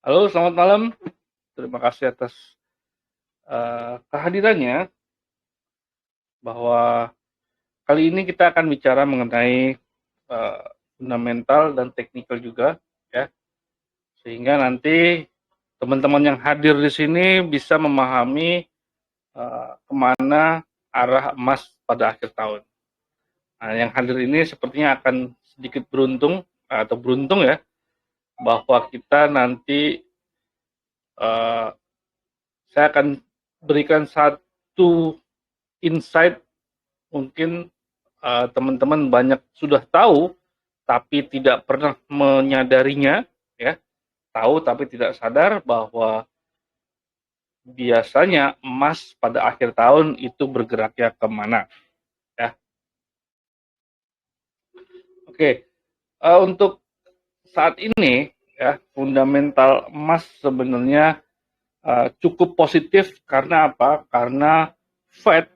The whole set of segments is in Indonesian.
Halo, selamat malam. Terima kasih atas kehadirannya, bahwa kali ini kita akan bicara mengenai eh, fundamental dan teknikal juga, ya, sehingga nanti teman-teman yang hadir di sini bisa memahami kemana arah emas pada akhir tahun. Nah, yang hadir ini sepertinya akan sedikit beruntung atau beruntung ya, bahwa kita nanti eh, saya akan berikan satu insight. Mungkin teman-teman banyak sudah tahu tapi tidak pernah menyadarinya, ya. Tahu tapi tidak sadar bahwa biasanya emas pada akhir tahun itu bergeraknya kemana, ya. Oke, untuk saat ini, ya, fundamental emas sebenarnya cukup positif. Karena apa? Karena Fed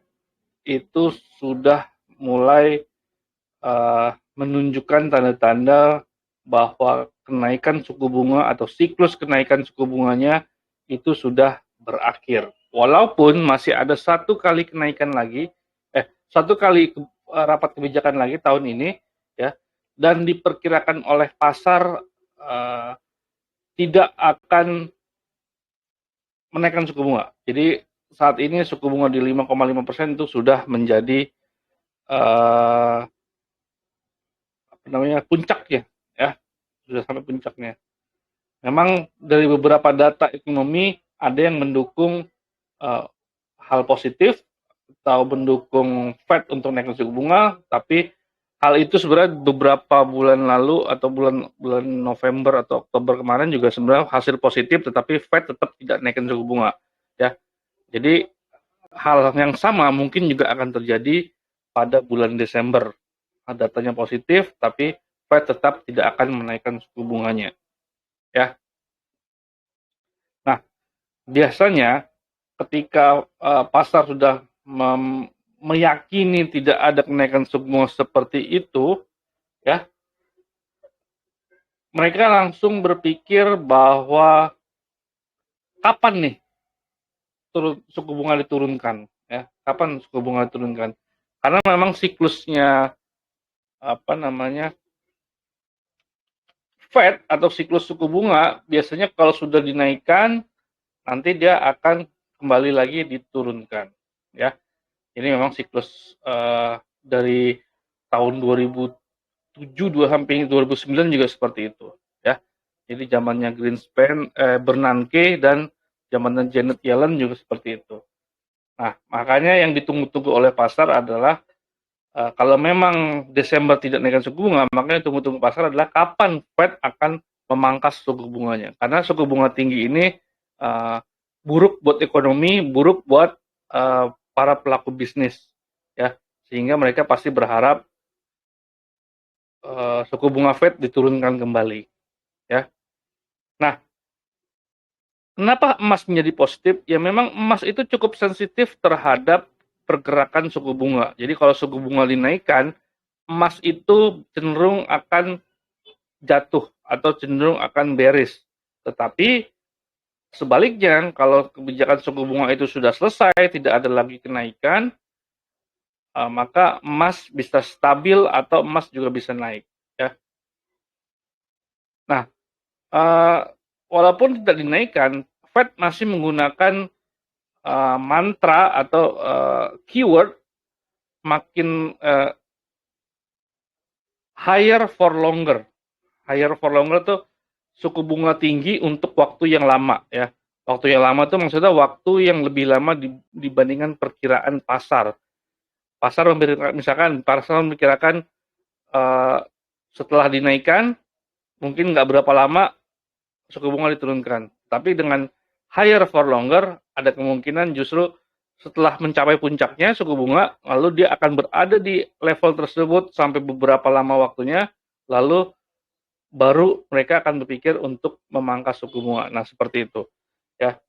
itu sudah mulai menunjukkan tanda-tanda bahwa kenaikan suku bunga atau siklus kenaikan suku bunganya itu sudah berakhir. Walaupun masih ada satu kali kenaikan lagi, satu kali rapat kebijakan lagi tahun ini, ya, dan diperkirakan oleh pasar tidak akan menaikkan suku bunga. Jadi saat ini suku bunga di 5,5% itu sudah menjadi puncaknya, ya, sudah sampai puncaknya. Memang dari beberapa data ekonomi ada yang mendukung uh, hal positif atau mendukung Fed untuk naikkan suku bunga, tapi hal itu sebenarnya beberapa bulan lalu atau bulan November atau Oktober kemarin juga sebenarnya hasil positif, tetapi Fed tetap tidak naikkan suku bunga, ya. Jadi hal yang sama mungkin juga akan terjadi pada bulan Desember. Datanya positif, tapi Fed tetap tidak akan menaikkan suku bunganya, ya. Nah, biasanya ketika pasar sudah meyakini tidak ada kenaikan suku bunga seperti itu, ya, mereka langsung berpikir bahwa kapan nih suku bunga diturunkan, ya, kapan suku bunga diturunkan? Karena memang siklusnya Fed atau siklus suku bunga biasanya kalau sudah dinaikkan nanti dia akan kembali lagi diturunkan, ya. Ini memang siklus dari tahun 2007 sampai 2009 juga seperti itu, ya. Jadi zamannya Greenspan, Bernanke, dan zamannya Janet Yellen juga seperti itu. Nah, makanya yang ditunggu-tunggu oleh pasar adalah kalau memang Desember tidak naikkan suku bunga, makanya tunggu-tunggu pasar adalah kapan Fed akan memangkas suku bunganya. Karena suku bunga tinggi ini uh, buruk buat ekonomi, buruk buat para pelaku bisnis, ya. Sehingga mereka pasti berharap suku bunga Fed diturunkan kembali, ya. Nah, kenapa emas menjadi positif? Ya memang emas itu cukup sensitif terhadap pergerakan suku bunga. Jadi kalau suku bunga dinaikkan, emas itu cenderung akan jatuh atau cenderung akan bearish. Tetapi sebaliknya, kalau kebijakan suku bunga itu sudah selesai, tidak ada lagi kenaikan, maka emas bisa stabil atau emas juga bisa naik, ya. Nah, walaupun tidak dinaikkan, Fed masih menggunakan mantra atau keyword makin higher for longer. Higher for longer tuh suku bunga tinggi untuk waktu yang lama, ya. Waktu yang lama itu maksudnya waktu yang lebih lama dibandingkan perkiraan pasar. Pasar memperkirakan setelah dinaikkan mungkin nggak berapa lama suku bunga diturunkan. Tapi dengan higher for longer ada kemungkinan justru setelah mencapai puncaknya suku bunga, lalu dia akan berada di level tersebut sampai beberapa lama waktunya, lalu baru mereka akan berpikir untuk memangkas suku bunga. Nah, seperti itu, ya.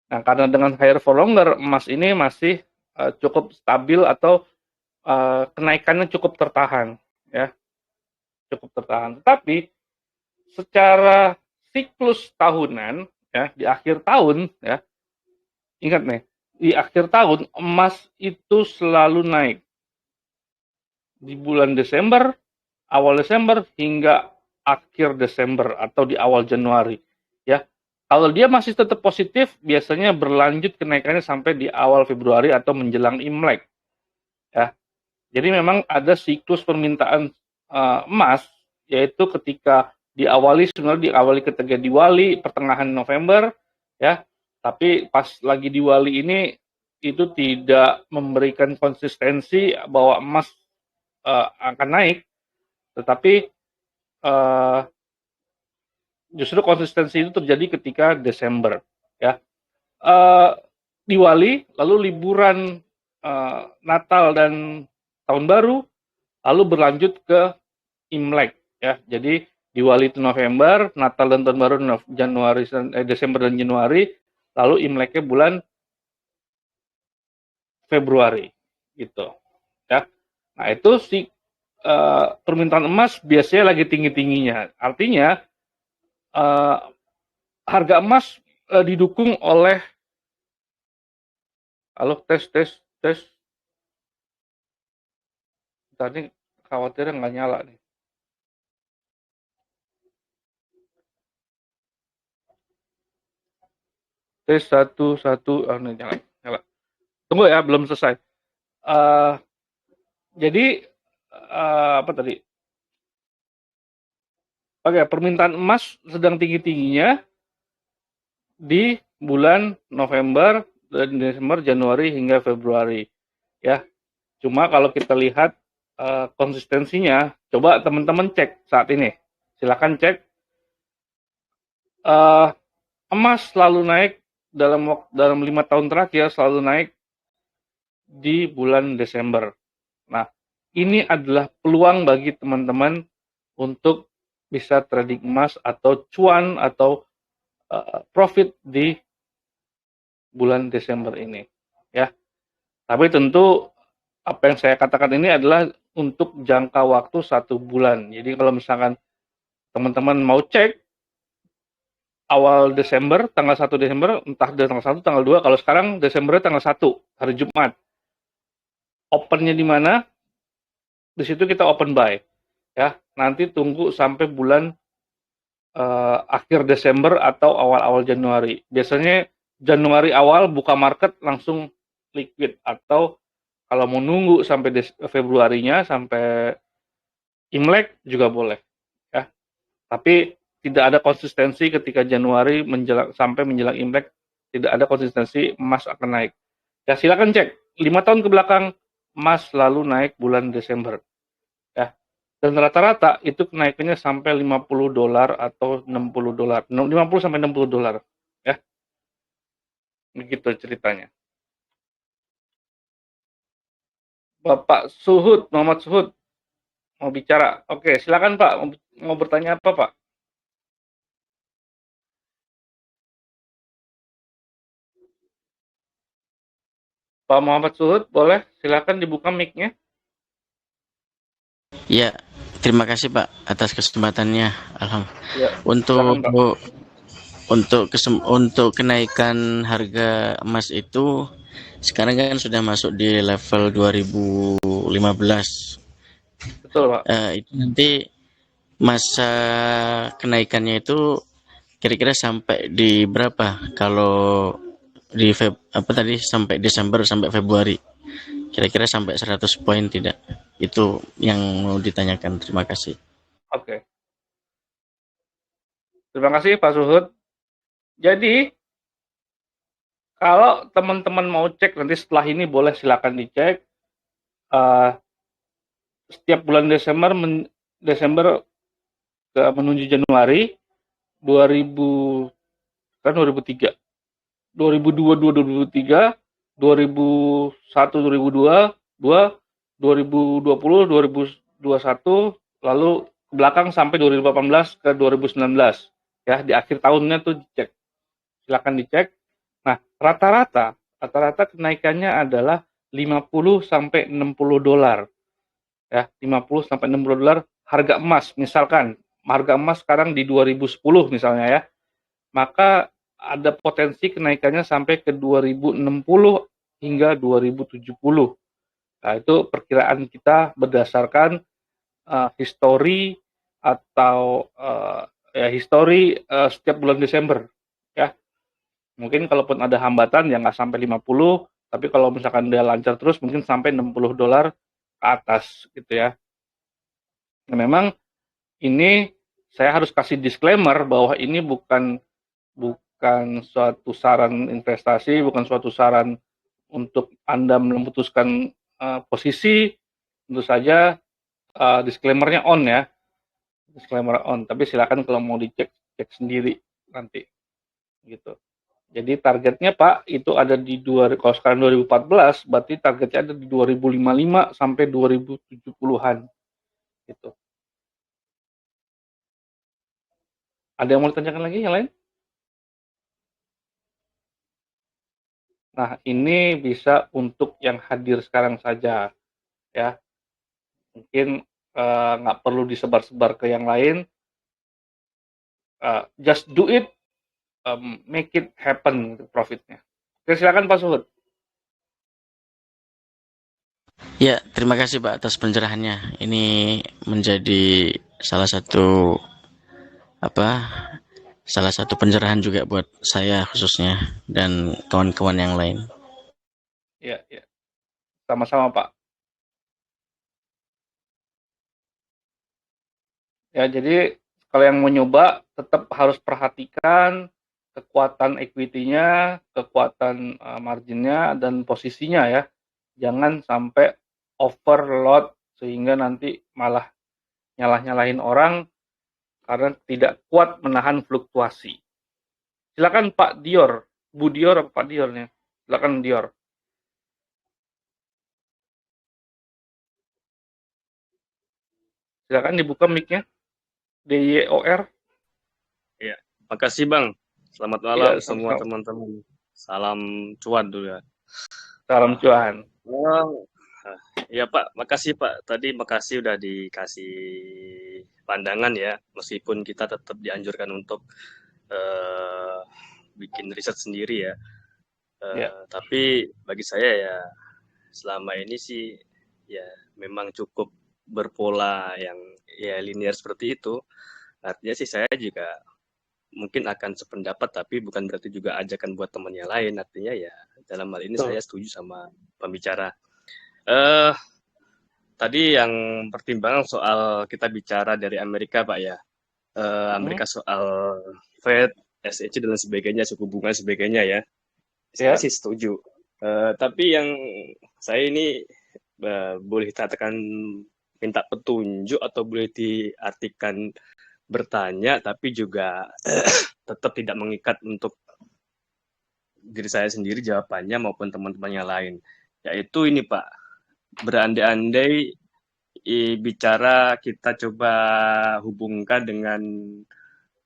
Nah, karena dengan higher for longer, emas ini masih cukup stabil atau kenaikannya cukup tertahan, ya, cukup tertahan. Tetapi secara siklus tahunan ya, di akhir tahun ya, ingat nih, di akhir tahun emas itu selalu naik di bulan Desember, awal Desember hingga akhir Desember atau di awal Januari ya. Kalau dia masih tetap positif, biasanya berlanjut kenaikannya sampai di awal Februari atau menjelang Imlek ya. Jadi memang ada siklus permintaan emas, yaitu ketika sebenarnya diawali ketika Diwali pertengahan November ya, tapi pas lagi Diwali ini itu tidak memberikan konsistensi bahwa emas akan naik, tetapi justru konsistensi itu terjadi ketika Desember ya. Diwali, lalu liburan Natal dan Tahun Baru, lalu berlanjut ke Imlek ya. Jadi Diwali itu November, Natal dan Tahun Baru Desember dan Januari, lalu Imleknya bulan Februari gitu ya. Nah, itu permintaan emas biasanya lagi tinggi-tingginya. Artinya harga emas didukung oleh tes. Tadi khawatirnya nggak nyala nih. Tes 1, nih, nyala. Tunggu ya, belum selesai. Jadi apa tadi? Oke, permintaan emas sedang tinggi-tingginya di bulan November, Desember, Januari hingga Februari ya. Cuma kalau kita lihat konsistensinya, coba teman-teman cek saat ini. Silakan cek. Emas selalu naik dalam 5 tahun terakhir, selalu naik di bulan Desember. Nah, ini adalah peluang bagi teman-teman untuk bisa trading emas atau cuan atau profit di bulan Desember ini ya. Tapi tentu apa yang saya katakan ini adalah untuk jangka waktu 1 bulan. Jadi kalau misalkan teman-teman mau cek awal Desember, tanggal 1 Desember, entah dari tanggal 1, tanggal 2, kalau sekarang Desember tanggal 1, hari Jumat. Opennya di mana? Di situ kita open buy ya. Nanti tunggu sampai bulan akhir Desember atau awal-awal Januari. Biasanya Januari awal buka market langsung liquid, atau kalau mau nunggu sampai Februarinya sampai Imlek juga boleh ya. Tapi tidak ada konsistensi ketika Januari sampai menjelang Imlek, tidak ada konsistensi emas akan naik. Ya silakan cek 5 tahun ke belakang, emas selalu naik bulan Desember ya. Dan rata-rata itu kenaikannya sampai $50 atau $60. 50 sampai $60 ya. Begitu ceritanya. Bapak Suhud, Muhammad Suhud mau bicara. Oke, silakan Pak. Mau bertanya apa, Pak? Pak Muhammad Suhud, boleh silakan dibuka mic-nya. Ya, terima kasih Pak atas kesempatannya. Alhamdulillah. Ya, untuk kenaikan harga emas itu sekarang kan sudah masuk di level 2015. Betul, Pak. Itu nanti masa kenaikannya itu kira-kira sampai di berapa? Kalau di sampai Desember sampai Februari. Kira-kira sampai 100 poin tidak? Itu yang mau ditanyakan. Terima kasih. Oke. Terima kasih Pak Suhud. Jadi kalau teman-teman mau cek nanti setelah ini boleh silakan dicek. Setiap bulan Desember menuju Januari 2003, 2002, 2003, 2001, 2002, 2020, 2021, lalu ke belakang sampai 2018 ke 2019 ya, di akhir tahunnya tuh dicek. Silakan dicek. Nah, rata-rata kenaikannya adalah 50 sampai $60 ya, 50 sampai $60 harga emas. Misalkan harga emas sekarang di 2010 misalnya ya, maka ada potensi kenaikannya sampai ke 2060 hingga 2070. Nah, itu perkiraan kita berdasarkan histori atau histori setiap bulan Desember ya. Mungkin kalaupun ada hambatan ya nggak sampai 50, tapi kalau misalkan dia lancar terus mungkin sampai $60 ke atas gitu ya. Nah, memang ini saya harus kasih disclaimer bahwa ini bukan suatu saran investasi, bukan suatu saran untuk Anda memutuskan posisi. Tentu saja disclaimer-nya on ya, disclaimer on. Tapi silakan kalau mau dicek, cek sendiri nanti, gitu. Jadi targetnya Pak itu ada di kalau sekarang 2014, berarti targetnya ada di 2055 sampai 2070-an, gitu. Ada yang mau ditanyakan lagi yang lain? Nah, ini bisa untuk yang hadir sekarang saja, ya. Mungkin nggak perlu disebar-sebar ke yang lain. Just do it, make it happen profitnya. Oke, silakan Pak Suhud. Ya, terima kasih Pak atas pencerahannya. Ini menjadi salah satu salah satu pencerahan juga buat saya khususnya dan kawan-kawan yang lain. Ya, ya. Sama-sama Pak. Ya, jadi kalau yang mau nyoba tetap harus perhatikan kekuatan equity-nya, kekuatan marginnya, dan posisinya ya. Jangan sampai overload sehingga nanti malah nyalah-nyalahin orang karena tidak kuat menahan fluktuasi. Silakan Pak Dior, Bu Dior atau Pak Dior nih. Silakan Dior. Silakan dibuka mic-nya. DYOR. Iya, makasih Bang. Selamat malam semua teman-teman. Salam cuan dulu ya. Salam cuan. Ya Pak, makasih Pak. Tadi makasih udah dikasih pandangan ya. Meskipun kita tetap dianjurkan untuk bikin riset sendiri ya. Tapi bagi saya ya selama ini sih ya memang cukup berpola yang ya linear seperti itu. Artinya sih saya juga mungkin akan sependapat, tapi bukan berarti juga ajakan buat temannya lain. Artinya ya dalam hal ini saya setuju sama pembicara. Tadi yang pertimbangan soal kita bicara dari Amerika Pak ya. Amerika soal Fed, SEC dan sebagainya, suku bunga sebagainya ya. Saya sih setuju. Tapi yang saya ini boleh dikatakan minta petunjuk atau boleh diartikan bertanya, tapi juga tetap tidak mengikat untuk diri saya sendiri jawabannya maupun teman-teman yang lain. Yaitu ini Pak, berandai-andai bicara kita coba hubungkan dengan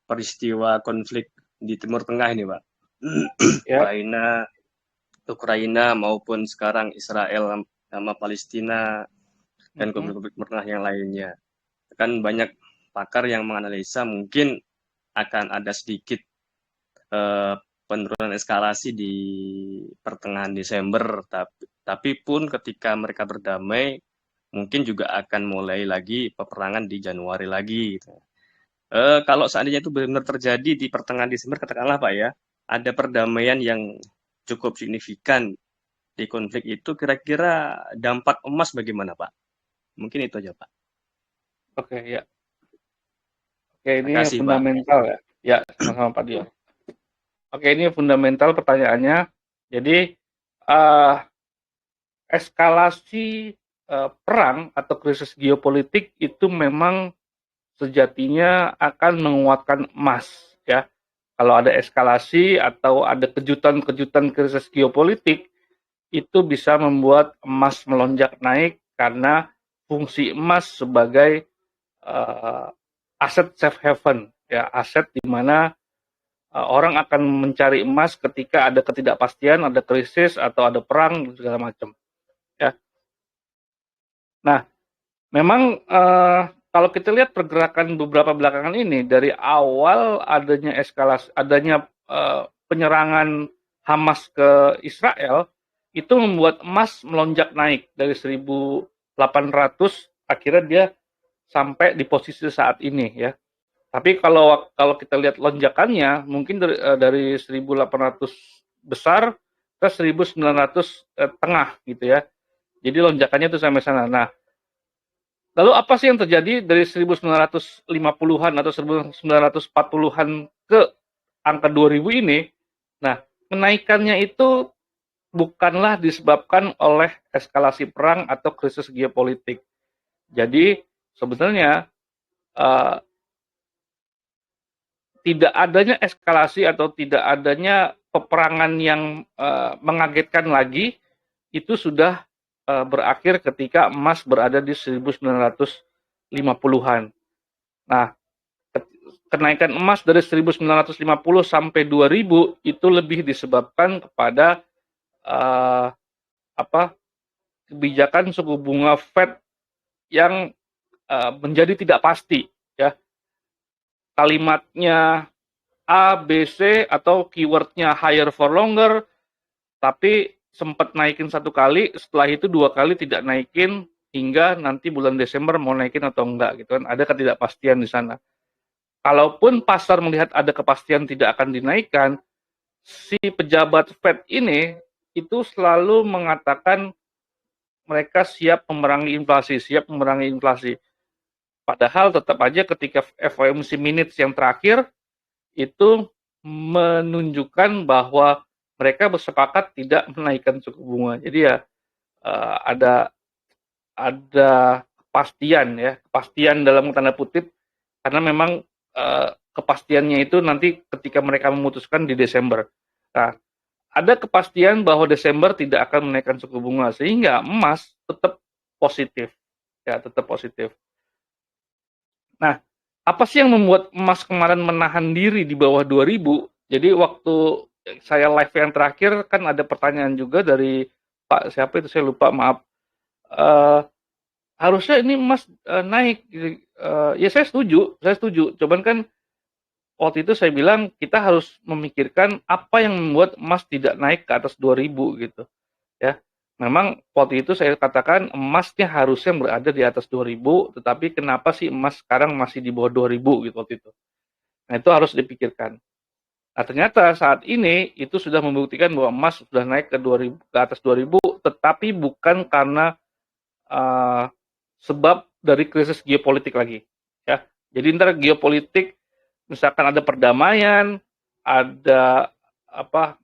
peristiwa konflik di Timur Tengah ini Pak. Ukraina maupun sekarang Israel sama Palestina dan konflik Timur Tengah yang lainnya. Kan banyak pakar yang menganalisa mungkin akan ada sedikit penurunan eskalasi di pertengahan Desember, tapi pun ketika mereka berdamai mungkin juga akan mulai lagi peperangan di Januari lagi. Gitu. Kalau seandainya itu benar-benar terjadi di pertengahan Desember, katakanlah Pak ya, ada perdamaian yang cukup signifikan di konflik itu, kira-kira dampak emas bagaimana Pak? Mungkin itu aja Pak. Oke, ya. Oke, ini kasih, fundamental Pak. Ya, sama-sama Pak Dio. Oke, ini fundamental pertanyaannya. Jadi eskalasi perang atau krisis geopolitik itu memang sejatinya akan menguatkan emas, ya. Kalau ada eskalasi atau ada kejutan-kejutan krisis geopolitik, itu bisa membuat emas melonjak naik karena fungsi emas sebagai aset safe haven, ya, aset di mana orang akan mencari emas ketika ada ketidakpastian, ada krisis atau ada perang dan segala macam. Ya. Nah, memang kalau kita lihat pergerakan beberapa belakangan ini dari awal adanya eskalasi, adanya penyerangan Hamas ke Israel, itu membuat emas melonjak naik dari 1.800, akhirnya dia sampai di posisi saat ini ya. Tapi kalau kita lihat lonjakannya mungkin dari 1.800 besar ke 1.900 tengah gitu ya. Jadi lonjakannya itu sampai sana. Nah, lalu apa sih yang terjadi dari 1950-an atau 1940-an ke angka 2000 ini? Nah, kenaikannya itu bukanlah disebabkan oleh eskalasi perang atau krisis geopolitik. Jadi sebenarnya uh, tidak adanya eskalasi atau tidak adanya peperangan yang mengagetkan lagi itu sudah berakhir ketika emas berada di 1950-an. Nah, kenaikan emas dari 1950 sampai 2000 itu lebih disebabkan kepada kebijakan suku bunga Fed yang menjadi tidak pasti ya. Kalimatnya A, B, C atau keywordnya higher for longer, tapi sempat naikin satu kali, setelah itu dua kali tidak naikin hingga nanti bulan Desember mau naikin atau enggak gitu kan, ada ketidakpastian di sana. Kalaupun pasar melihat ada kepastian tidak akan dinaikkan, si pejabat Fed ini itu selalu mengatakan mereka siap memerangi inflasi. Padahal tetap aja ketika FOMC minutes yang terakhir itu menunjukkan bahwa mereka bersepakat tidak menaikkan suku bunga. Jadi ya ada kepastian dalam tanda kutip, karena memang kepastiannya itu nanti ketika mereka memutuskan di Desember. Nah, ada kepastian bahwa Desember tidak akan menaikkan suku bunga, sehingga emas tetap positif. Nah, apa sih yang membuat emas kemarin menahan diri di bawah 2000? Jadi waktu saya live yang terakhir kan ada pertanyaan juga dari Pak siapa itu saya lupa, maaf. Harusnya ini emas naik. Ya saya setuju. Cuman kan waktu itu saya bilang kita harus memikirkan apa yang membuat emas tidak naik ke atas 2000 gitu. Ya. Memang waktu itu saya katakan emasnya harusnya berada di atas 2000, tetapi kenapa sih emas sekarang masih di bawah 2000 gitu waktu itu. Nah, itu harus dipikirkan. Nah, ternyata saat ini itu sudah membuktikan bahwa emas sudah naik ke 2000, ke atas 2000, tetapi bukan karena sebab dari krisis geopolitik lagi, ya. Jadi ntar geopolitik misalkan ada perdamaian, ada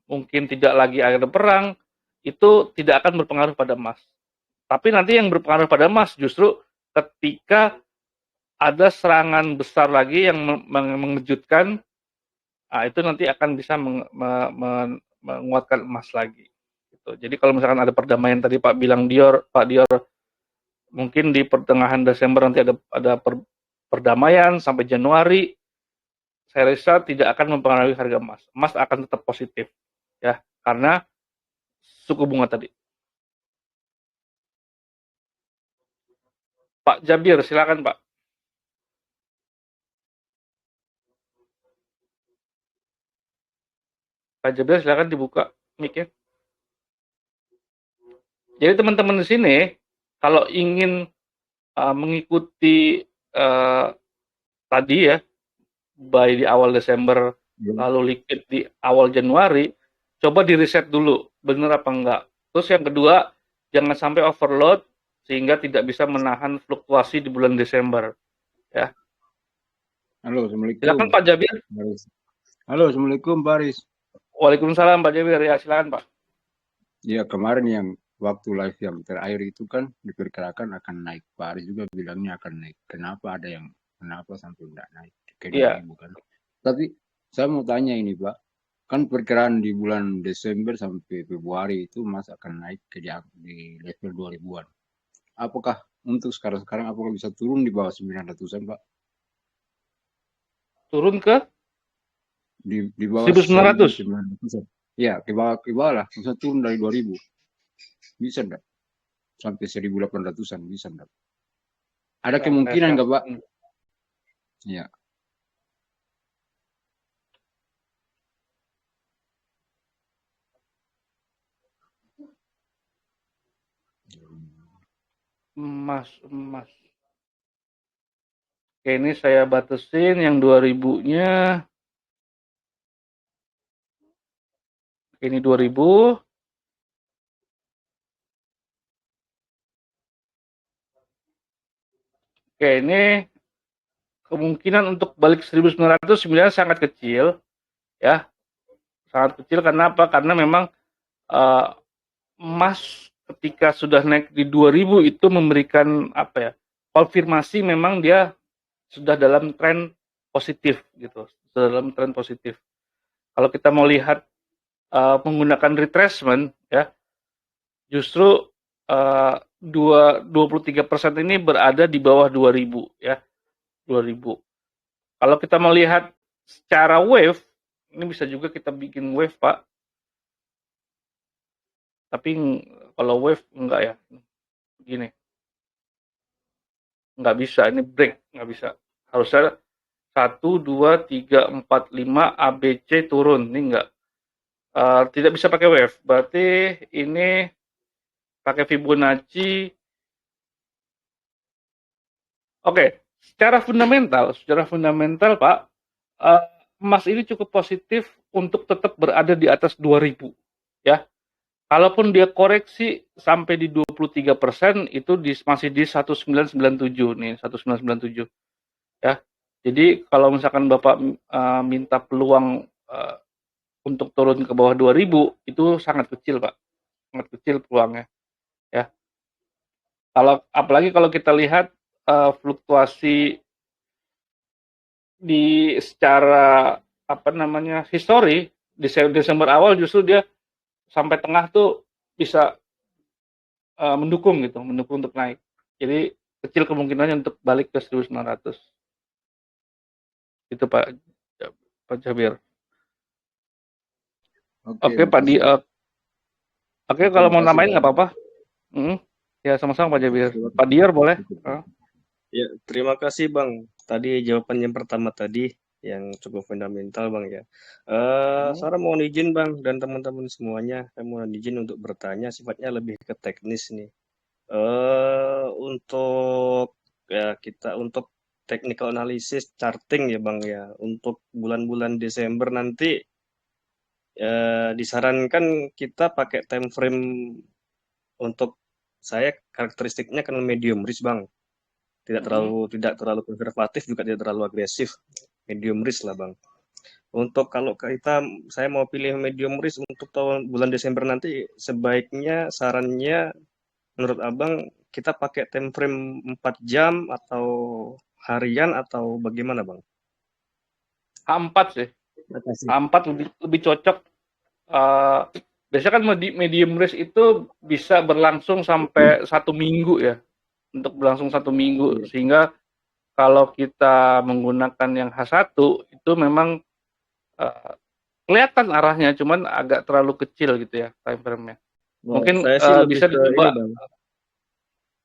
mungkin tidak lagi ada perang, itu tidak akan berpengaruh pada emas. Tapi nanti yang berpengaruh pada emas justru ketika ada serangan besar lagi yang mengejutkan, itu nanti akan bisa menguatkan emas lagi. Gitu. Jadi kalau misalkan ada perdamaian tadi Pak Dior, mungkin di pertengahan Desember nanti ada perdamaian sampai Januari, saya rasa tidak akan mempengaruhi harga emas. Emas akan tetap positif, ya, karena suku bunga tadi. Pak Jabir, silakan Pak. Pak Jabir, silakan dibuka mic-nya. Jadi teman-teman di sini, kalau ingin mengikuti tadi ya, buy di awal Desember, lalu liquid di awal Januari, coba di reset dulu, benar apa enggak. Terus yang kedua, jangan sampai overload sehingga tidak bisa menahan fluktuasi di bulan Desember. Ya. Halo, Assalamualaikum. Silakan Pak Jabir. Halo, Assalamualaikum Pak Aris. Waalaikumsalam Pak Jabir, ya silakan Pak. Ya, kemarin yang waktu live yang terakhir itu kan diperkirakan akan naik. Pak Aris juga bilangnya akan naik. Kenapa sampai tidak naik? Iya. Bukan. Tapi saya mau tanya ini Pak, kan perkiraan di bulan Desember sampai Februari itu Mas akan naik di level 2000-an. Apakah untuk sekarang apakah bisa turun di bawah 900-an Pak? Turun ke? Di bawah 1900. Ya, ke bawah lah. Bisa turun dari 2000. Bisa enggak? Sampai 1800-an bisa enggak? Ada kemungkinan nggak, Pak? Hmm. Ya. Emas. Oke, ini saya batasin yang 2000-nya. Ini 2000. Oke, ini kemungkinan untuk balik 1900 sebenarnya sangat kecil, ya. Sangat kecil karena apa? Karena memang emas ketika sudah naik di 2000 itu memberikan apa ya? Konfirmasi memang dia sudah dalam tren positif gitu, dalam tren positif. Kalau kita mau lihat menggunakan retracement, ya, justru 23% ini berada di bawah 2000, ya, 2000. Kalau kita melihat secara wave, ini bisa juga kita bikin wave, Pak. Tapi kalau wave enggak ya, gini, nggak bisa, ini break, nggak bisa. Harusnya 1, 2, 3, 4, 5, ABC turun, ini enggak. Tidak bisa pakai wave, berarti ini pakai Fibonacci. Oke, secara fundamental Pak, emas ini cukup positif untuk tetap berada di atas 2000, ya. Kalaupun dia koreksi sampai di 23%, itu masih di 1997 nih, 1997, ya. Jadi kalau misalkan Bapak minta peluang untuk turun ke bawah 2000, itu sangat kecil, Pak. Sangat kecil peluangnya, ya. Apalagi kalau kita lihat fluktuasi di secara apa namanya histori di Desember awal justru dia sampai tengah tuh bisa mendukung untuk naik. Jadi kecil kemungkinannya untuk balik ke 1900. Itu Pak Jabir. Oke Pak Di. Oke, kalau mau namain nggak apa-apa. Ya sama-sama Pak Jabir. Pak Diar boleh. Ya, terima kasih Bang. Tadi jawaban yang pertama tadi yang cukup fundamental Bang ya. Saya mohon izin Bang dan teman-teman semuanya, saya mohon izin untuk bertanya sifatnya lebih ke teknis nih. Untuk ya kita untuk technical analysis charting ya Bang ya. Untuk bulan-bulan Desember nanti disarankan kita pakai time frame untuk saya karakteristiknya kan medium risk Bang. Tidak terlalu konservatif juga tidak terlalu agresif, medium risk lah Bang. Untuk kalau saya mau pilih medium risk untuk bulan Desember nanti, sebaiknya sarannya menurut Abang kita pakai time frame 4 jam atau harian atau bagaimana Bang? H4 sih. H4 lebih cocok. Biasanya kan medium risk itu bisa berlangsung sampai 1 minggu ya. Untuk berlangsung 1 minggu, sehingga kalau kita menggunakan yang H1 itu memang kelihatan arahnya, cuman agak terlalu kecil gitu ya time frame-nya. Mungkin saya sih bisa dicoba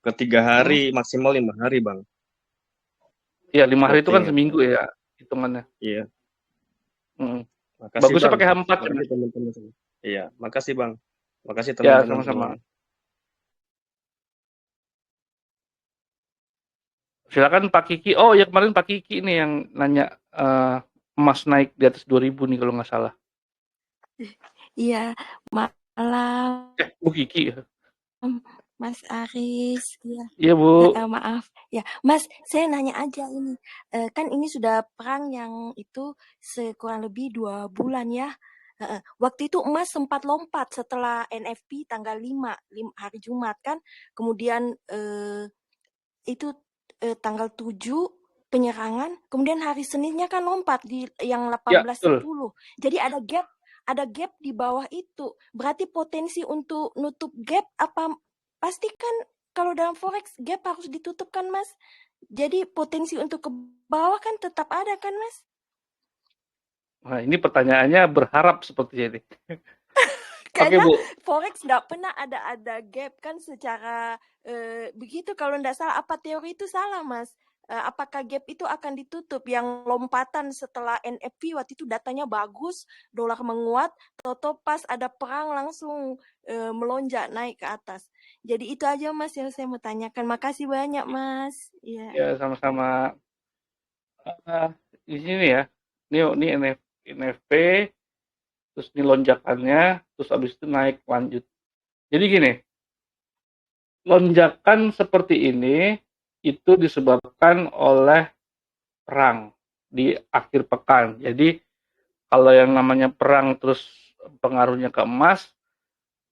ke 3 hari, maksimal 5 hari Bang. Iya, 5 hari itu kan seminggu ya hitungannya. Iya. Bagusnya pakai H4 ya. Iya, makasih Bang. Makasih teman-teman. Ya, sama-sama. Silakan Pak Kiki. Oh ya, kemarin Pak Kiki nih yang nanya emas naik di atas 2000 nih kalau nggak salah. Iya, malam. Bu Kiki ya. Mas Aris, ya. Iya Bu. Maaf, ya Mas, saya nanya aja ini, kan ini sudah perang yang itu kurang lebih 2 bulan ya. Waktu itu emas sempat lompat setelah NFP tanggal 5 hari Jumat kan, kemudian itu tanggal 7 penyerangan, kemudian hari Seninnya kan lompat di yang 18.10. Jadi ada gap di bawah itu. Berarti potensi untuk nutup gap apa? Pasti kan kalau dalam forex gap harus ditutup kan Mas. Jadi potensi untuk ke bawah kan tetap ada kan Mas? Nah ini pertanyaannya berharap seperti ini. Kayaknya Bu. forex nggak pernah ada gap kan secara begitu. Kalau nggak salah, apa teori itu salah, Mas? Apakah gap itu akan ditutup yang lompatan setelah NFP waktu itu datanya bagus, dolar menguat, toto pas ada perang langsung melonjak naik ke atas. Jadi itu aja Mas yang saya mau tanyakan. Makasih banyak Mas. Iya. Ya, sama-sama. Di sini ya, ini NFP, terus ini lonjakannya, terus habis itu naik lanjut. Jadi gini, lonjakan seperti ini itu disebabkan oleh perang di akhir pekan. Jadi kalau yang namanya perang terus pengaruhnya ke emas,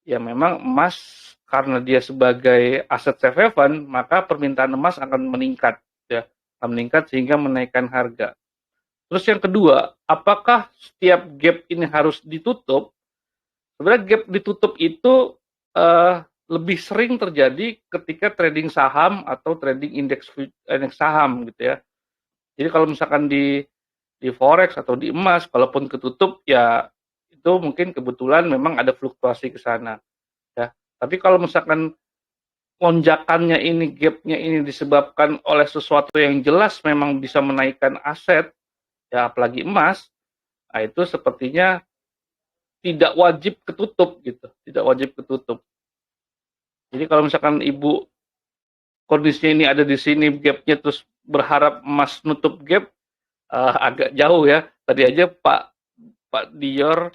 ya memang emas karena dia sebagai aset safe haven, maka permintaan emas akan meningkat, ya, akan meningkat sehingga menaikkan harga. Terus yang kedua, apakah setiap gap ini harus ditutup? Sebenarnya gap ditutup itu lebih sering terjadi ketika trading saham atau trading indeks saham gitu ya. Jadi kalau misalkan di forex atau di emas, kalaupun ketutup ya itu mungkin kebetulan memang ada fluktuasi ke sana ya. Tapi kalau misalkan lonjakannya ini, gapnya ini disebabkan oleh sesuatu yang jelas memang bisa menaikkan aset, ya apalagi emas, nah itu sepertinya tidak wajib ketutup gitu, tidak wajib ketutup. Jadi kalau misalkan Ibu kondisinya ini ada di sini gapnya terus berharap emas nutup gap, agak jauh ya. Tadi aja Pak Dior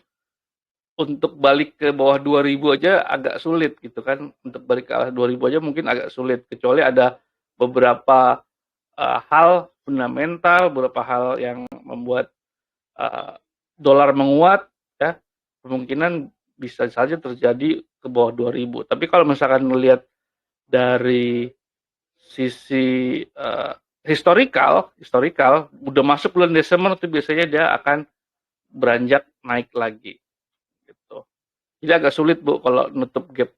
untuk balik ke bawah 2000 aja agak sulit gitu kan. Untuk balik ke arah 2000 aja mungkin agak sulit, kecuali ada beberapa hal fundamental, beberapa hal yang membuat dolar menguat ya. Kemungkinan bisa saja terjadi ke bawah 2000. Tapi kalau misalkan melihat dari sisi historical udah masuk bulan Desember itu biasanya dia akan beranjak naik lagi gitu. Jadi agak sulit Bu kalau nutup gap.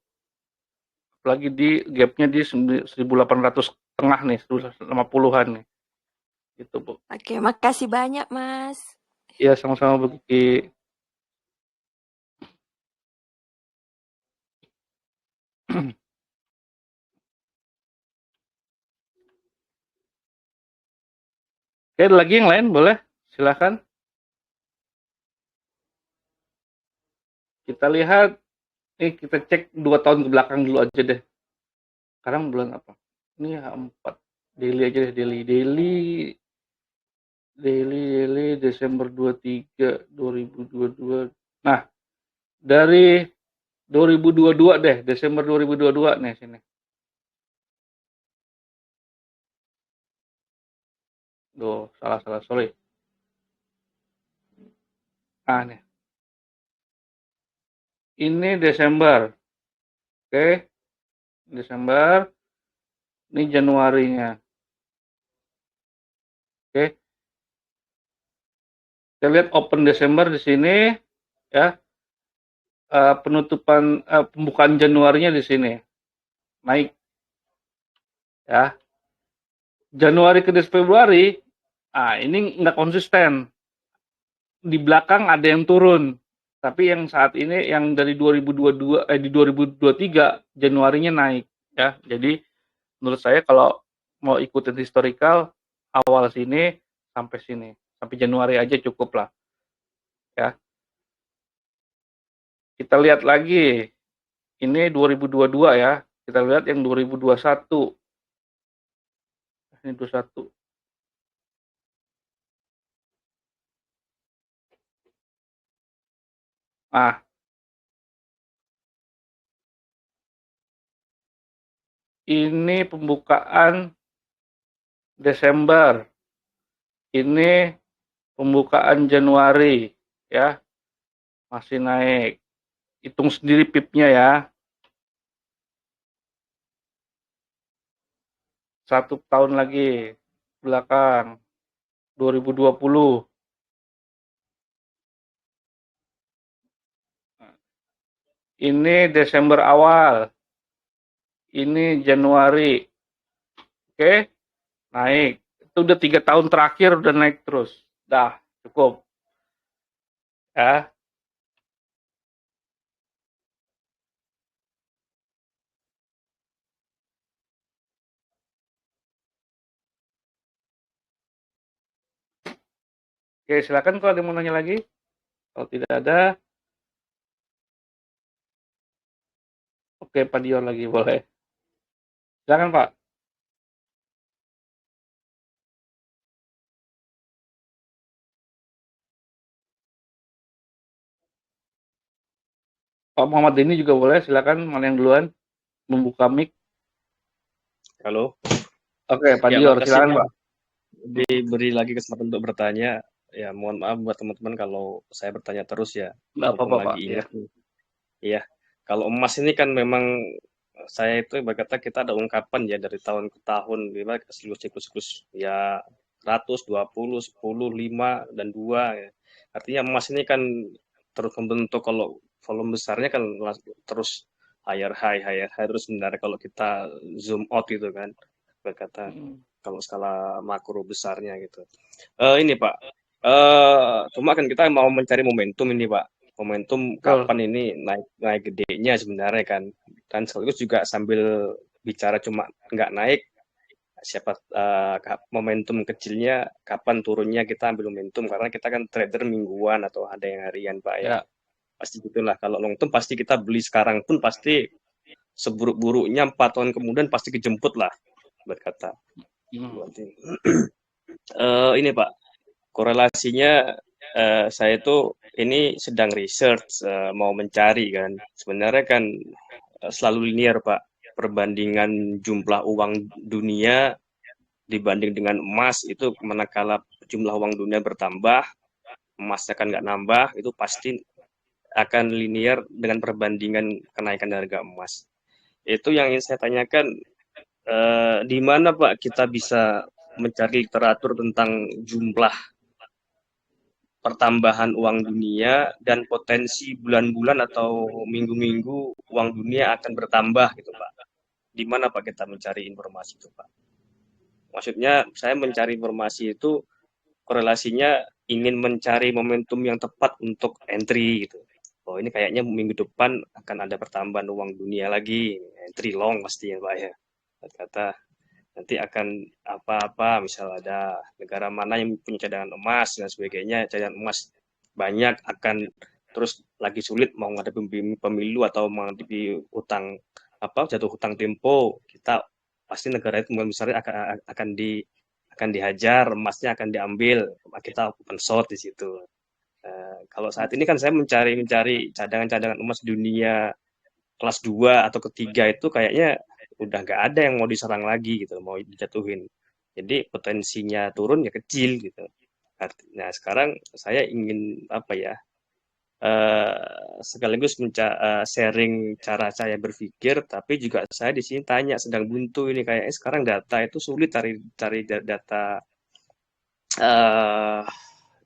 Apalagi di gapnya di 1800 tengah nih, 150-an nih. Gitu Bu. Oke, makasih banyak Mas. Iya, sama-sama Bu Kiki. Oke, ada lagi yang lain boleh? Silahkan. Kita lihat, kita cek 2 tahun ke belakang dulu aja deh. Sekarang bulan apa? Ini H4. Daily aja deh, daily Desember 23, 2022. Nah, dari 2022 deh, Desember 2022 nih sini. Duh, salah, sorry. Ah, nih. Ini Desember. Oke. Desember. Ini Januarinya. Oke. Kita lihat open Desember di sini ya. Penutupan pembukaan Januarinya di sini. Naik. Ya. Januari ke Februari, ini nggak konsisten. Di belakang ada yang turun. Tapi yang saat ini yang dari 2022 di 2023 Januarinya naik ya. Jadi menurut saya kalau mau ikutin historical awal sini sampai sini, sampai Januari aja cukup lah. Ya. Kita lihat lagi. Ini 2022 ya. Kita lihat yang 2021. Ini 21. Nah, ini pembukaan Desember. Ini pembukaan Januari ya. Masih naik. Hitung sendiri pipnya ya. 1 tahun lagi belakang 2020. Ini Desember awal. Ini Januari. Oke. Naik. Itu udah 3 tahun terakhir udah naik terus. Dah, cukup. Ya. Oke, silakan kalau ada yang mau nanya lagi. Kalau tidak ada, oke, Pak Dion lagi boleh. Silakan Pak. Pak Muhammad Denny juga boleh, silakan. Mana yang duluan membuka mic? Halo. Oke, Pak Ya, Dior, makasih silakan Pak. Pak. Diberi lagi kesempatan untuk bertanya. Ya, mohon maaf buat teman-teman kalau saya bertanya terus ya. Nggak Mumpung apa-apa Pak. lagi Ya. ingat nih. Iya, kalau emas ini kan memang saya itu berkata kita ada ungkapan ya dari tahun ke tahun, gimana siklus-siklus ya 100, 20, 10, 5, dan 2 ya. Artinya emas ini kan terus membentuk kalau volume besarnya kan terus higher high terus sebenarnya kalau kita zoom out gitu kan berkata kalau skala makro besarnya gitu. Ini Pak, cuma kan kita mau mencari momentum ini Pak. Momentum kapan ini naik gedenya sebenarnya kan. Dan sekaligus juga sambil bicara cuma nggak naik, siapa momentum kecilnya kapan turunnya kita ambil momentum karena kita kan trader mingguan atau ada yang harian Pak ya. Pasti gitulah kalau long term pasti kita beli sekarang pun pasti seburuk-buruknya 4 tahun kemudian pasti kejemput lah berkata. Ini Pak, korelasinya saya tuh ini sedang research mau mencari kan. Sebenarnya kan selalu linear Pak. Perbandingan jumlah uang dunia dibanding dengan emas itu manakala jumlah uang dunia bertambah, emasnya kan nggak nambah, itu pasti akan linear dengan perbandingan kenaikan harga emas. Itu yang ingin saya tanyakan, di mana Pak kita bisa mencari literatur tentang jumlah pertambahan uang dunia dan potensi bulan-bulan atau minggu-minggu uang dunia akan bertambah gitu Pak. Di mana Pak kita mencari informasi itu Pak? Maksudnya saya mencari informasi itu korelasinya ingin mencari momentum yang tepat untuk entry gitu. Oh ini kayaknya minggu depan akan ada pertambahan uang dunia lagi, entry long pasti ya Pak ya. Kata nanti akan apa-apa, misal ada negara mana yang punya cadangan emas dan sebagainya, cadangan emas banyak akan terus lagi sulit mau menghadapi pemilu atau menghadapi utang jatuh hutang tempo, kita pasti negara itu besar akan dihajar, emasnya akan diambil, kita open short di situ. Kalau saat ini kan saya mencari cadangan-cadangan emas dunia kelas 2 atau ketiga itu kayaknya udah nggak ada yang mau diserang lagi gitu, mau dijatuhin. Jadi potensinya turun ya kecil gitu. Nah sekarang saya ingin sekaligus sharing cara saya berpikir, tapi juga saya di sini tanya sedang buntu ini kayaknya sekarang data itu sulit cari data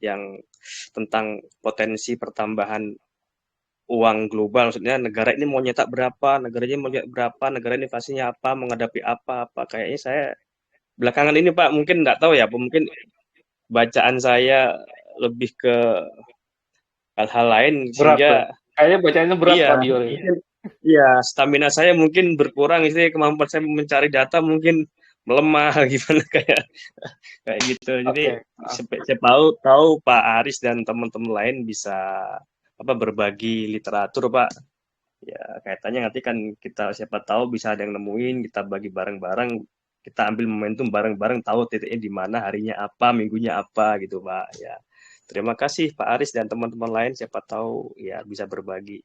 yang tentang potensi pertambahan uang global, maksudnya negara ini mau nyetak berapa, negara ini mau nyetak berapa, negara ini inflasinya apa, menghadapi apa, kayaknya saya belakangan ini Pak mungkin nggak tahu ya, mungkin bacaan saya lebih ke hal-hal lain sehingga kayaknya bacaannya berat Pak Dior ya. Iya, stamina saya mungkin berkurang, kemampuan saya mencari data mungkin melemah gimana kayak gitu. Jadi siapa tahu Pak Aris dan teman-teman lain bisa berbagi literatur Pak. Ya kaitannya nanti kan kita siapa tahu bisa ada yang nemuin, kita bagi bareng-bareng, kita ambil momentum bareng-bareng, tahu titiknya di mana, harinya apa, minggunya apa gitu Pak. Ya terima kasih Pak Aris dan teman-teman lain, siapa tahu ya bisa berbagi.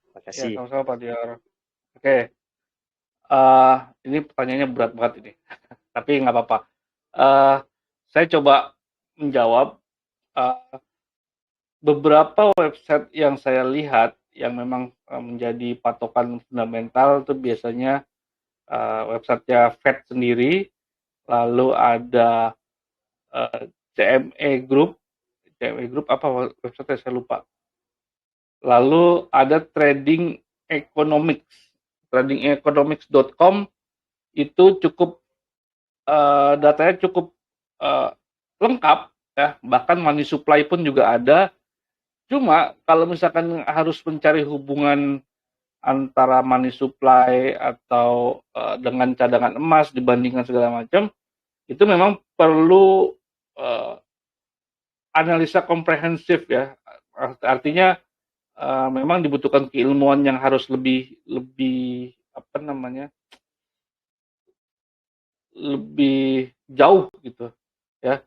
Terima kasih. Ya sama-sama Pak Dior. Oke, ini pertanyaannya berat banget ini, tapi nggak apa-apa. Saya coba menjawab. Beberapa website yang saya lihat yang memang menjadi patokan fundamental itu biasanya websitenya Fed sendiri, lalu ada CME Group apa website saya lupa. Lalu ada tradingeconomics.com itu cukup datanya cukup lengkap ya, bahkan money supply pun juga ada. Cuma kalau misalkan harus mencari hubungan antara money supply atau dengan cadangan emas dibandingkan segala macam, itu memang perlu analisa komprehensif ya. Artinya memang dibutuhkan keilmuan yang harus lebih apa namanya, lebih jauh gitu ya.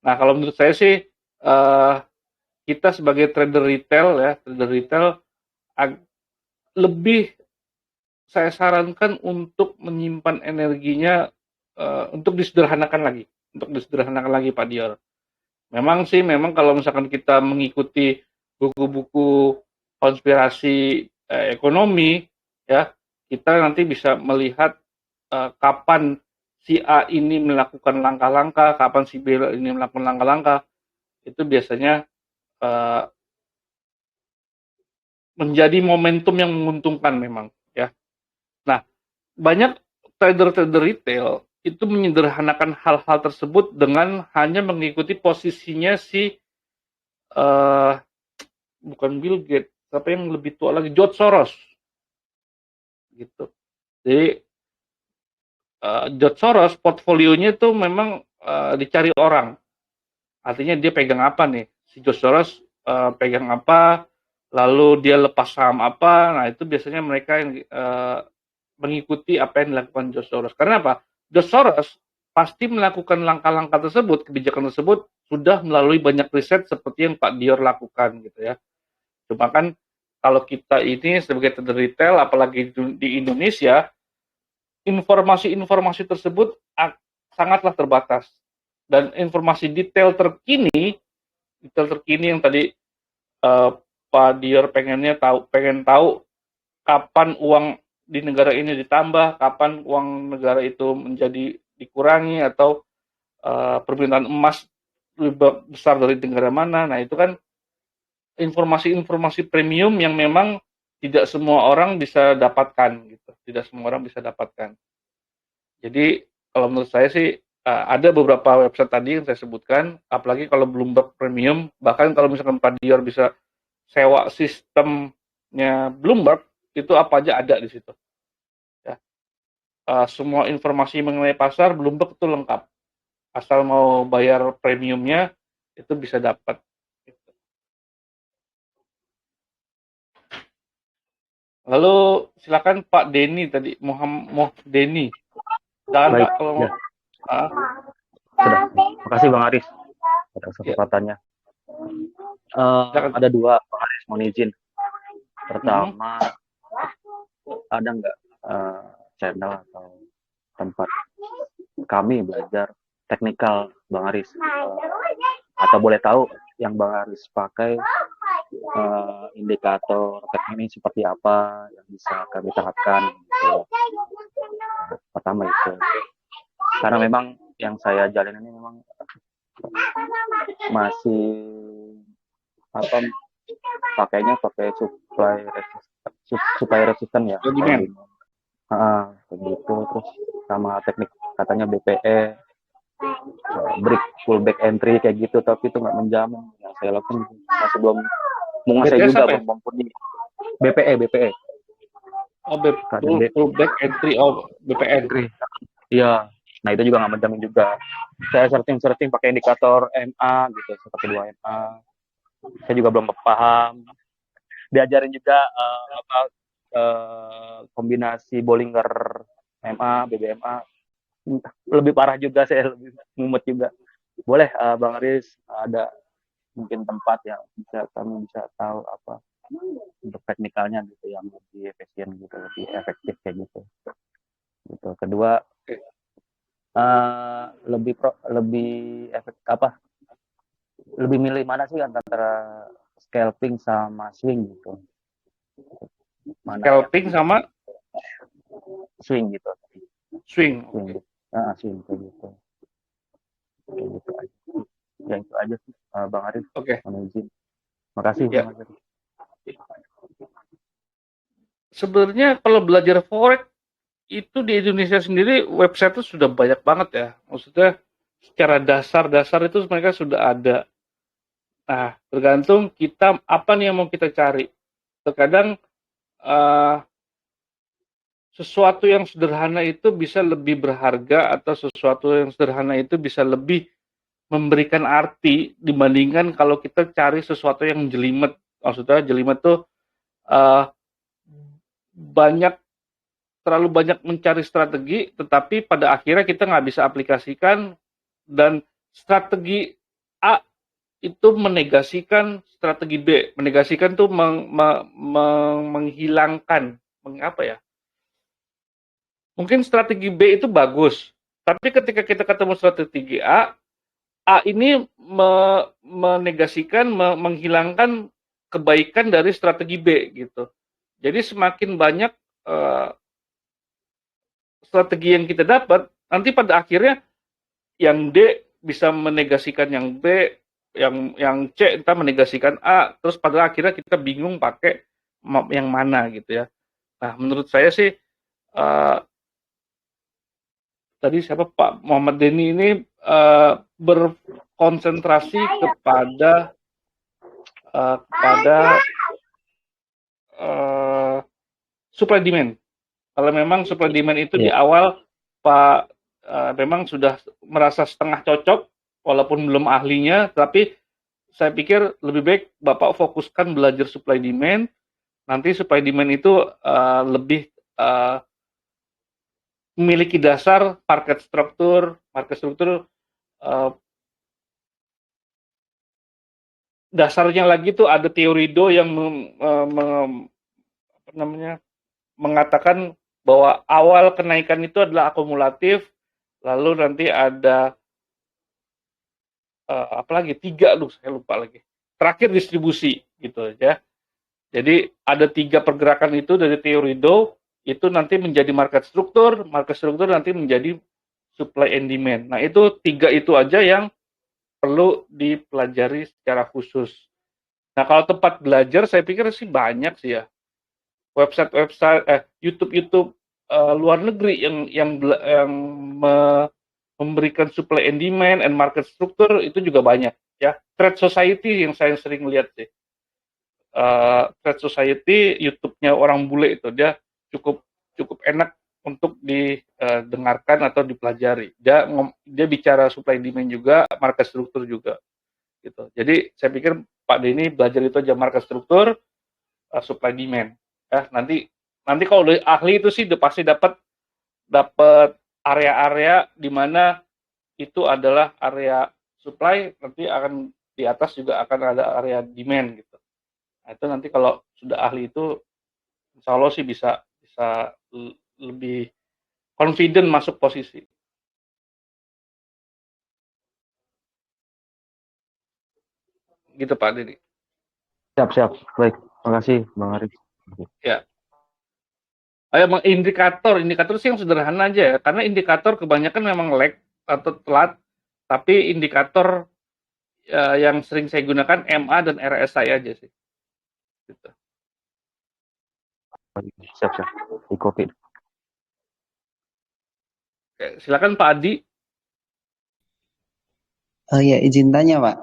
Nah kalau menurut saya sih kita sebagai trader retail lebih saya sarankan untuk menyimpan energinya untuk disederhanakan lagi Pak Dior. Memang kalau misalkan kita mengikuti buku-buku konspirasi ekonomi ya, kita nanti bisa melihat kapan si A ini melakukan langkah-langkah, kapan si B ini melakukan langkah-langkah. Itu biasanya menjadi momentum yang menguntungkan memang ya. Nah, banyak trader-trader retail itu menyederhanakan hal-hal tersebut dengan hanya mengikuti posisinya si bukan Bill Gates, tapi yang lebih tua lagi, George Soros gitu. Jadi George Soros portfolionya itu memang dicari orang. Artinya dia pegang apa nih? Si George Soros pegang apa, lalu dia lepas saham apa. Nah, itu biasanya mereka yang mengikuti apa yang dilakukan George Soros. Karena apa? George Soros pasti melakukan langkah-langkah tersebut, kebijakan tersebut sudah melalui banyak riset seperti yang Pak Dior lakukan gitu ya. Cuma kan kalau kita ini sebagai trader retail, apalagi di Indonesia, informasi-informasi tersebut sangatlah terbatas. Dan informasi detail terkini yang tadi Pak Dior pengen tahu kapan uang di negara ini ditambah, kapan uang negara itu menjadi dikurangi, atau permintaan emas lebih besar dari negara mana. Nah, itu kan informasi-informasi premium yang memang tidak semua orang bisa dapatkan gitu. Tidak semua orang bisa dapatkan. Jadi kalau menurut saya sih ada beberapa website tadi yang saya sebutkan, apalagi kalau Bloomberg Premium, bahkan kalau misalkan Pak Dior bisa sewa sistemnya Bloomberg, itu apa aja ada di situ. Ya. Semua informasi mengenai pasar Bloomberg itu lengkap. Asal mau bayar premiumnya itu bisa dapat. Lalu silakan Pak Denny tadi, Muhammad Denny. Silakan Pak kalau mau. Sudah. Makasih Bang Aris atas kesempatannya. Ada dua, Bang Aris mohon izin. Pertama, ada nggak channel atau tempat kami belajar teknikal Bang Aris? Atau boleh tahu yang Bang Aris pakai indikator teknik ini seperti apa yang bisa kami terapkan gitu. Pertama itu, karena memang yang saya jalin ini memang masih pakainya pakai supply resistant ya. Begitu, terus sama teknik katanya BPE, break pullback entry kayak gitu, tapi itu nggak menjamin. Yang saya lakukan masih belum menguasai juga, belum mumpuni. BPE. Oh, pullback entry, BPE. Iya. Nah, itu juga nggak menjamin juga. Saya searching pakai indikator MA gitu, seperti 2MA. Saya juga belum paham. Diajarin juga kombinasi Bollinger MA, BBMA. Lebih parah juga, saya lebih mumet juga. Boleh Bang Aris ada mungkin tempat yang kami bisa tahu apa untuk teknikalnya gitu, yang lebih efisien gitu, lebih efektif kayak gitu. Gitu. Kedua, lebih milih mana sih antara scalping sama swing gitu? Scalping sama swing gitu. Swing kayak gitu. Kayak gitu aja. Ya itu aja sih Bang Arif. Mohon izin. Makasih ya. Bang Arif. Sebenarnya kalau belajar forex itu di Indonesia sendiri website itu sudah banyak banget ya. Maksudnya secara dasar itu mereka sudah ada. Nah, tergantung kita apa nih yang mau kita cari. Terkadang sesuatu yang sederhana itu bisa lebih berharga, atau sesuatu yang sederhana itu bisa lebih memberikan arti dibandingkan kalau kita cari sesuatu yang jelimet. Maksudnya jelimet tuh uh, terlalu banyak mencari strategi, tetapi pada akhirnya kita nggak bisa aplikasikan, dan strategi A itu menegasikan strategi B. Menegasikan tuh menghilangkan, apa ya? Mungkin strategi B itu bagus, tapi ketika kita ketemu strategi A ini menegasikan, menghilangkan kebaikan dari strategi B gitu. Jadi semakin banyak strategi yang kita dapat, nanti pada akhirnya yang D bisa menegasikan yang B, yang C entah menegasikan A, terus pada akhirnya kita bingung pakai yang mana gitu ya. Nah, menurut saya sih tadi siapa Pak Muhammad Denny ini berkonsentrasi kepada supply demand. Kalau memang supply demand itu di awal Pak memang sudah merasa setengah cocok, walaupun belum ahlinya, tapi saya pikir lebih baik Bapak fokuskan belajar supply demand. Nanti supply demand itu lebih memiliki dasar market struktur dasarnya lagi tuh ada teori Do yang mengatakan bahwa awal kenaikan itu adalah akumulatif, lalu nanti ada apalagi 3 saya lupa lagi. Terakhir distribusi gitu ya. Jadi ada 3 pergerakan itu dari teori Do, itu nanti menjadi market struktur nanti menjadi supply and demand. Nah, itu 3 itu aja yang perlu dipelajari secara khusus. Nah, kalau tempat belajar saya pikir sih banyak sih ya. Website YouTube luar negeri yang memberikan supply and demand and market struktur itu juga banyak ya. Trade Society yang saya sering lihat sih. Trade Society YouTube-nya orang bule itu dia cukup enak untuk didengarkan atau dipelajari. Dia bicara supply demand juga, market struktur juga gitu. Jadi saya pikir Pak Denny belajar itu aja market struktur, supply demand. Ya, nanti kalau udah ahli itu sih udah pasti dapat area-area di mana itu adalah area supply, nanti akan di atas juga akan ada area demand gitu. Nah, itu nanti kalau sudah ahli itu, insya Allah sih bisa lebih confident masuk posisi. Gitu Pak Denny. Siap. Baik, makasih Bang Arif. Ya. Indikator sih yang sederhana aja ya, karena indikator kebanyakan memang lag atau telat, tapi indikator yang sering saya gunakan MA dan RSI aja sih. Gitu. Siap. Di copy. Oke, silakan Pak Adi. Oh ya, izin tanya Pak.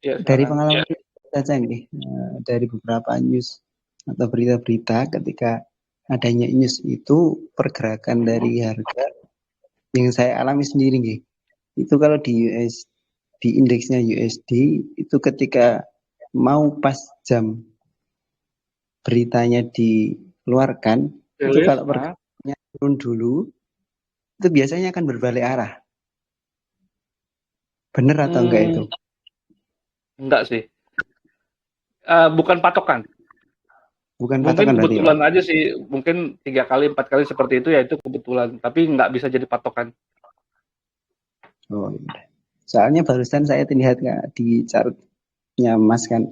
Ya, dari pengalaman saja nih, dari beberapa news atau berita-berita ketika adanya news itu pergerakan dari harga yang saya alami sendiri nih. Itu kalau di indeksnya USD itu ketika mau pas jam beritanya dikeluarkan, itu kalau pergerakannya turun dulu, itu biasanya akan berbalik arah. Benar atau enggak itu? Enggak sih. Bukan patokan. Mungkin kebetulan aja sih, mungkin 3 kali 4 kali seperti itu ya, itu kebetulan, tapi nggak bisa jadi patokan. Oh iya. Soalnya barusan saya lihat di chartnya Mas kan,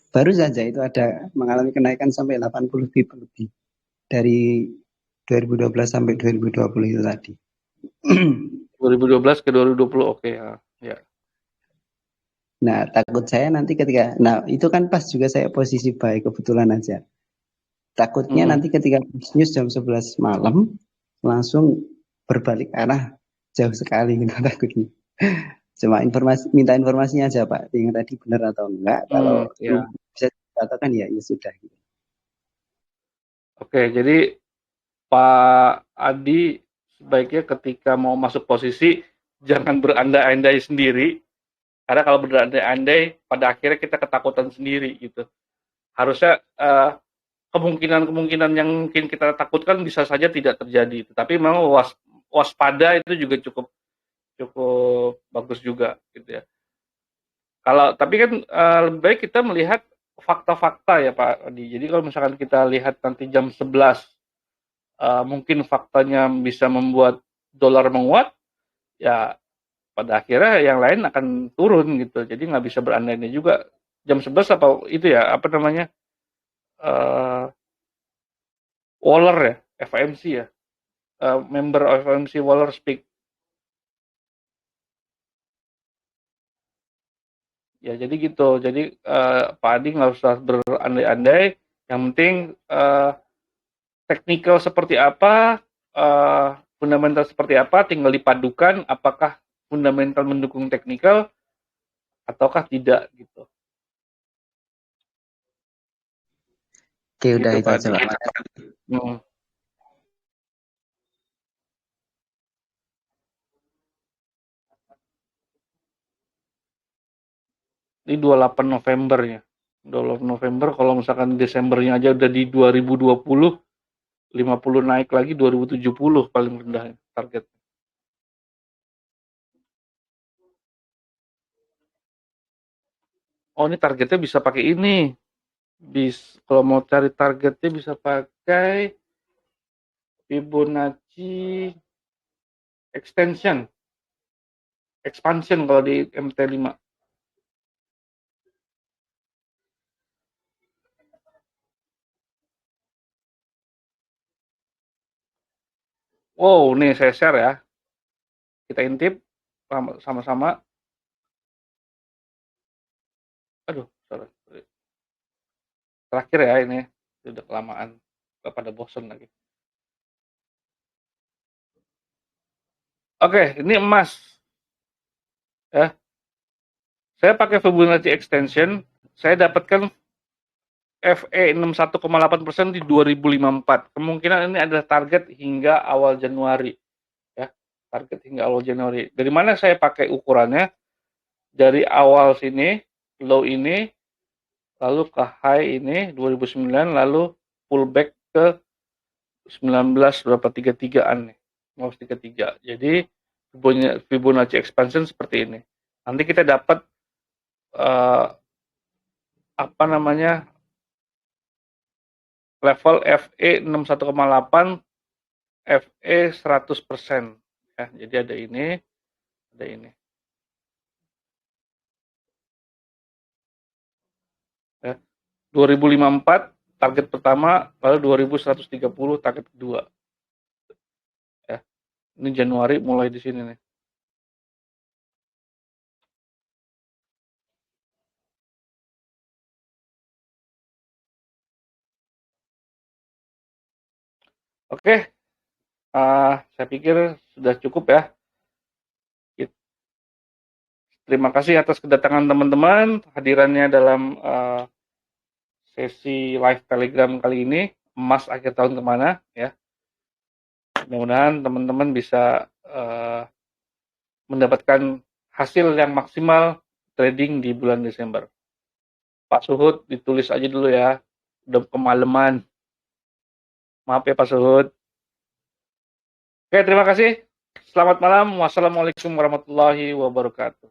baru saja itu ada mengalami kenaikan sampai 80 pip lebih dari 2012 sampai 2020 itu tadi. 2012 ke 2020 oke ya. Nah, takut saya nanti itu kan pas juga saya posisi buy kebetulan aja. Takutnya nanti ketika news jam 11 malam langsung berbalik arah jauh sekali gitu takutnya. Cuma minta informasinya aja Pak, yang tadi benar atau enggak. Kalau bisa dikatakan ya sudah. Oke, jadi Pak Adi sebaiknya ketika mau masuk posisi jangan berandai-andai sendiri, karena kalau berandai-andai pada akhirnya kita ketakutan sendiri gitu. Harusnya kemungkinan-kemungkinan yang mungkin kita takutkan bisa saja tidak terjadi, tapi memang waspada itu juga cukup bagus juga gitu ya. Tapi kan lebih baik kita melihat fakta-fakta ya Pak Adi. Jadi kalau misalkan kita lihat nanti jam 11 mungkin faktanya bisa membuat dolar menguat, ya pada akhirnya yang lain akan turun gitu. Jadi nggak bisa berandai-andai juga. Jam 11 apa itu ya, apa namanya, Waller ya, FOMC ya, member of FOMC Waller speak. Ya jadi gitu. Jadi Pak Adi nggak usah berandai-andai. Yang penting teknikal seperti apa, fundamental seperti apa, tinggal dipadukan. Apakah fundamental mendukung teknikal ataukah tidak gitu. Oke, udah Gitu, itu Pak aja Adi. Pak. Ini 28 November ya. 28 November, kalau misalkan Desembernya aja udah di 2020, 50 naik lagi 2070 paling rendah target. Oh, ini targetnya bisa pakai ini. Kalau mau cari targetnya bisa pakai Fibonacci expansion kalau di MT5. Wow, nih saya share ya. Kita intip sama-sama. Aduh, sorry. Terakhir ya ini, sudah kelamaan, pada bosan lagi. Oke, ini emas. Ya. Saya pakai Fibonacci extension, saya dapatkan FE 61,8% di 2054. Kemungkinan ini adalah target hingga awal Januari. Ya, target hingga awal Januari. Dari mana saya pakai ukurannya? Dari awal sini, low ini, lalu ke high ini 2009, lalu pullback ke 19 berapa 33-an nih. Mau 33. Jadi Fibonacci expansion seperti ini. Nanti kita dapat apa namanya, level FE 61,8, FE 100%. Ya, jadi ada ini, ada ini. Ya. 2054 target pertama, lalu 2130 target kedua. Ya. Ini Januari mulai di sini nih. Oke, saya pikir sudah cukup ya. Terima kasih atas kedatangan teman-teman, hadirannya dalam sesi live Telegram kali ini, emas akhir tahun kemana ya. Mudah-mudahan teman-teman bisa mendapatkan hasil yang maksimal trading di bulan Desember. Pak Suhud ditulis aja dulu ya, udah kemalaman. Maaf ya Pak Suhud. Oke, terima kasih. Selamat malam. Wassalamualaikum warahmatullahi wabarakatuh.